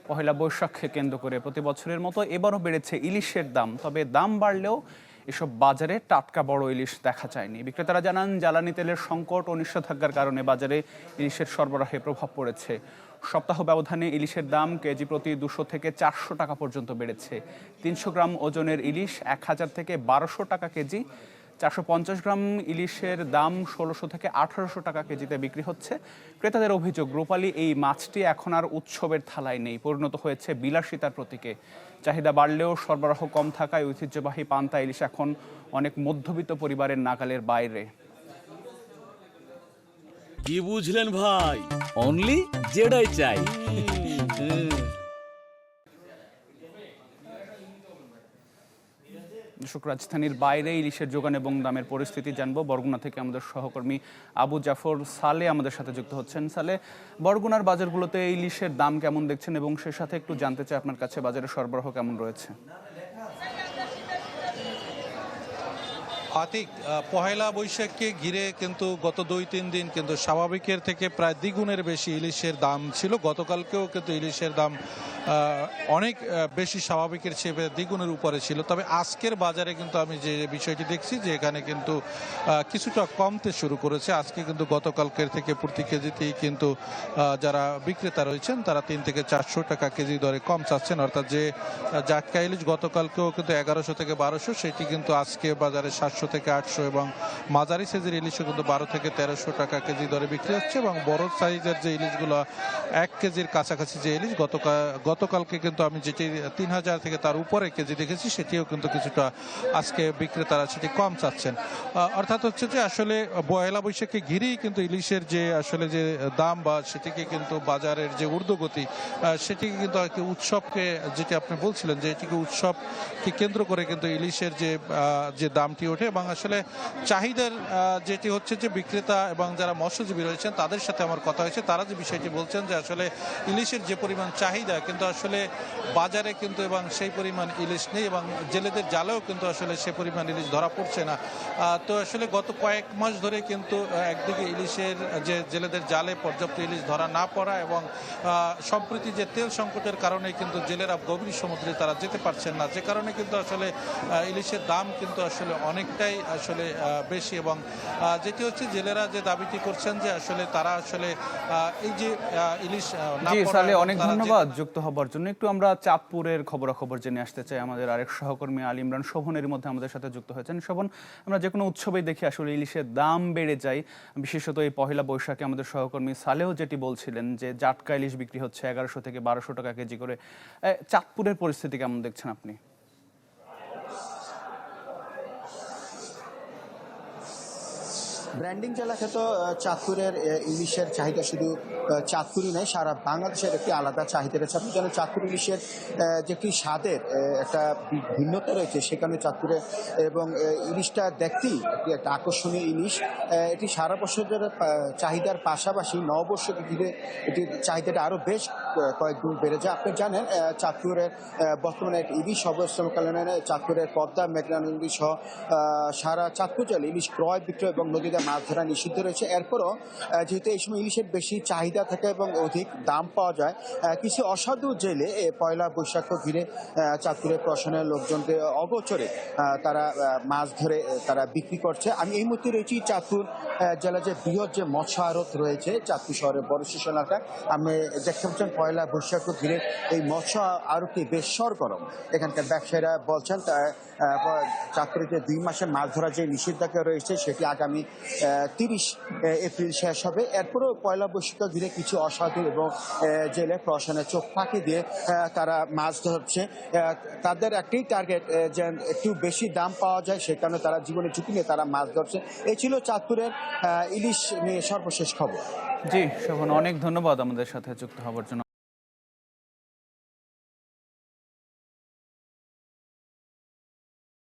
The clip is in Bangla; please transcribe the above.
পহেলা বৈশাখকে কেন্দ্র করে প্রতি বছরের মতো এবারও বেড়েছে ইলিশের দাম। তবে দাম বাড়লেও এসব বাজারে টাটকা বড় ইলিশ দেখা যায়নি। বিক্রেতারা জানান, জ্বালানি তেলের সংকট ও নিষেধাজ্ঞার কারণে বাজারে ইলিশের সরবরাহে প্রভাব পড়েছে। সপ্তাহ ব্যবধানে ইলিশের দাম কেজি প্রতি 200 থেকে 400 টাকা পর্যন্ত বেড়েছে। 300 গ্রাম ওজনের ইলিশ 1000 থেকে 1200 টাকা কেজি। 450 গ্রাম ইলিশের দাম 1600 থেকে 1800 টাকা কেজিতে বিক্রি হচ্ছে। ক্রেতাদের অভিযোগ, রূপালী এই মাছটি এখন আর উৎসবের থালায় নেই, পরিণত হয়েছে বিলাসিতার প্রতীকে। চাহিদা বাড়লেও সরবরাহ কম থাকায় ঐতিহ্যবাহী পান্তা ইলিশ এখন অনেক মধ্যবিত্ত পরিবারের নাগালের বাইরে। কি বুঝলেন ভাই? অনলি যেটাই চাই। রাজধানীর বাইরে ইলিশের যোগান এবং দামের পরিস্থিতি জানবো। বরগুনা থেকে আমাদের সহকর্মী আবু জাফর সালে আমাদের সাথে যুক্ত হচ্ছেন। সালে, বরগুনার বাজারগুলোতে ইলিশের দাম কেমন দেখছেন এবং সে সাথে একটু জানতে চাই আপনার কাছে বাজারে সরবরাহ কেমন রয়েছে? আতিক, পহেলা বৈশাখকে ঘিরে কিন্তু গত 2-3 দিন কিন্তু স্বাভাবিকের থেকে প্রায় দ্বিগুণের বেশি ইলিশের দাম ছিল। গতকালকেও কিন্তু ইলিশের দাম অনেক বেশি স্বাভাবিকের চেয়ে দ্বিগুণের উপরে ছিল। তবে আজকের বাজারে কিন্তু আমি যে বিষয়টি দেখছি যে এখানে কিন্তু কিছুটা কমতে শুরু করেছে। আজকে কিন্তু গতকালকের থেকে প্রতি কেজিতেই কিন্তু যারা বিক্রেতা রয়েছেন তারা 3 থেকে 400 টাকা কেজি দরে কম চাচ্ছেন। অর্থাৎ যে জাটকা ইলিশ গতকালকেও কিন্তু 1100 থেকে 1200, সেটি কিন্তু আজকে বাজারে 700 থেকে 800 এবং মাঝারি সাইজের ইলিশও কিন্তু 12 থেকে 1300 টাকা কেজি দরে বিক্রি হচ্ছে। এবং বড় সাইজের যে ইলিশগুলো 1 কেজির কাছাকাছি যে ইলিশ গতকালকে কিন্তু আমি যেটি 3000 থেকে তার উপরে কেজি দেখেছি, সেটিও কিন্তু কিছুটা আজকে বিক্রেতারা সেটি কম চাচ্ছেন। অর্থাৎ হচ্ছে যে আসলে পয়লা বৈশাখকে ঘিরেই কিন্তু ইলিশের যে আসলে যে দাম বা সেটিকে কিন্তু বাজারের যে ঊর্ধ্বগতি সেটিকে কিন্তু উৎসবকে, যেটি আপনি বলছিলেন যে এটিকে উৎসবকে কেন্দ্র করে কিন্তু ইলিশের যে দামটি ওঠে। এবং আসলে চাহিদার যেটি হচ্ছে যে বিক্রেতা এবং যারা মৎস্যজীবী রয়েছেন তাদের সাথে আমার কথা হয়েছে, তারা যে বিষয়টি বলছেন যে আসলে ইলিশের যে পরিমাণ চাহিদা কিন্তু আসলে বাজারে কিন্তু এবং সেই পরিমাণ ইলিশ নেই এবং জেলেদের জালেও কিন্তু আসলে সে পরিমাণ ইলিশ ধরা পড়ছে না। তো আসলে গত কয়েক মাস ধরে কিন্তু একদিকে ইলিশের যে জেলেদের জালে পর্যাপ্ত ইলিশ ধরা না পড়া এবং সম্প্রতি যে তেল সংকটের কারণে কিন্তু জেলেরা গভীর সমুদ্রে তারা যেতে পারছেন না, যে কারণে কিন্তু আসলে ইলিশের দাম কিন্তু আসলে অনেকটাই আসলে বেশি। এবং যেটি হচ্ছে জেলেরা যে দাবিটি করছেন যে আসলে তারা আসলে এই যে ইলিশ না সালে, অনেক ধন্যবাদ যুক্ত হবার জন্য। একটু আমরা চাঁদপুরের খবরাখবর জেনে আসতে চাই। আমাদের আরেক সহকর্মী আলী ইমরান শোভনের মধ্যে আমাদের সাথে যুক্ত হয়েছেন। শোভন, আমরা যে কোনো উৎসবেই দেখি আসলে ইলিশের দাম বেড়ে যায়, বিশেষত এই পহেলা বৈশাখে। আমাদের সহকর্মী সালেও যেটি বলছিলেন যে জাটকা ইলিশ বিক্রি হচ্ছে 1100 থেকে 1200 টাকা কেজি করে। চাঁদপুরের পরিস্থিতি কেমন দেখছেন আপনি? ব্র্যান্ডিং জেলা খ্যাত চাঁদপুরের ইলিশের চাহিদা শুধু চাঁদপুরই নয়, সারা বাংলাদেশের একটি আলাদা চাহিদা রয়েছে। আপনি জানেন চাঁদপুর ইলিশের যে একটি স্বাদের একটা ভিন্নতা রয়েছে সেখানে চাঁদপুরে, এবং ইলিশটা দেখতেই একটা আকর্ষণীয় ইলিশ। এটি সারা বছরের চাহিদার পাশাপাশি নববর্ষকে ঘিরে এটির চাহিদাটা আরও বেশ কয়েক গুণ বেড়ে যায়। আপনি জানেন চাঁদপুরের বর্তমানে ইলিশ অবস্থানকালীন চাঁদপুরের পদ্মা, মেঘনা নদী সহ সারা চাঁদপুর জেলায় ইলিশ ক্রয় বিক্রয় এবং নদীতে মাছ ধরা নিষিদ্ধ রয়েছে। এরপরও যেহেতু এই সময় ইলিশের বেশি চাহিদা থাকে এবং অধিক দাম পাওয়া যায়, কিছু অসাধু জেলে পয়লা বৈশাখ ঘিরে চাঁদপুরের প্রশাসনের লোকজনকে অগোচরে তারা মাছ ধরে তারা বিক্রি করছে। আমি এই মুহূর্তে রয়েছি চাঁদপুর জেলার যে বৃহৎ যে মৎস্য আড়ত রয়েছে চাঁদপুর শহরের বড় স্টেশন এলাকায়। আমি দেখতে পাচ্ছেন পয়লা বৈশাখ ঘিরে এই মৎস্য আড়তটি বেশ সরগরম। এখানকার ব্যবসায়ীরা বলছেন চাঁদপুরে যে 2 মাসের মাছ ধরা যে নিষেধাজ্ঞা রয়েছে সেটি আগামী 30 এপ্রিল শেষ হবে। এরপরও পয়লা বৈশাখ ঘিরে কিছু অসাধু এবং জেলে প্রশাসনের চোখ ফাঁকি দিয়ে তারা মাছ ধরছে। তাদের একটাই টার্গেট যে একটু বেশি দাম পাওয়া যায়, সে কারণে তারা জীবনের ঝুঁকি নিয়ে তারা মাছ ধরছে। এই ছিল চাঁদপুরের ইলিশ নিয়ে সর্বশেষ খবর। জি শোভন, অনেক ধন্যবাদ আমাদের সাথে যুক্ত হবার জন্য।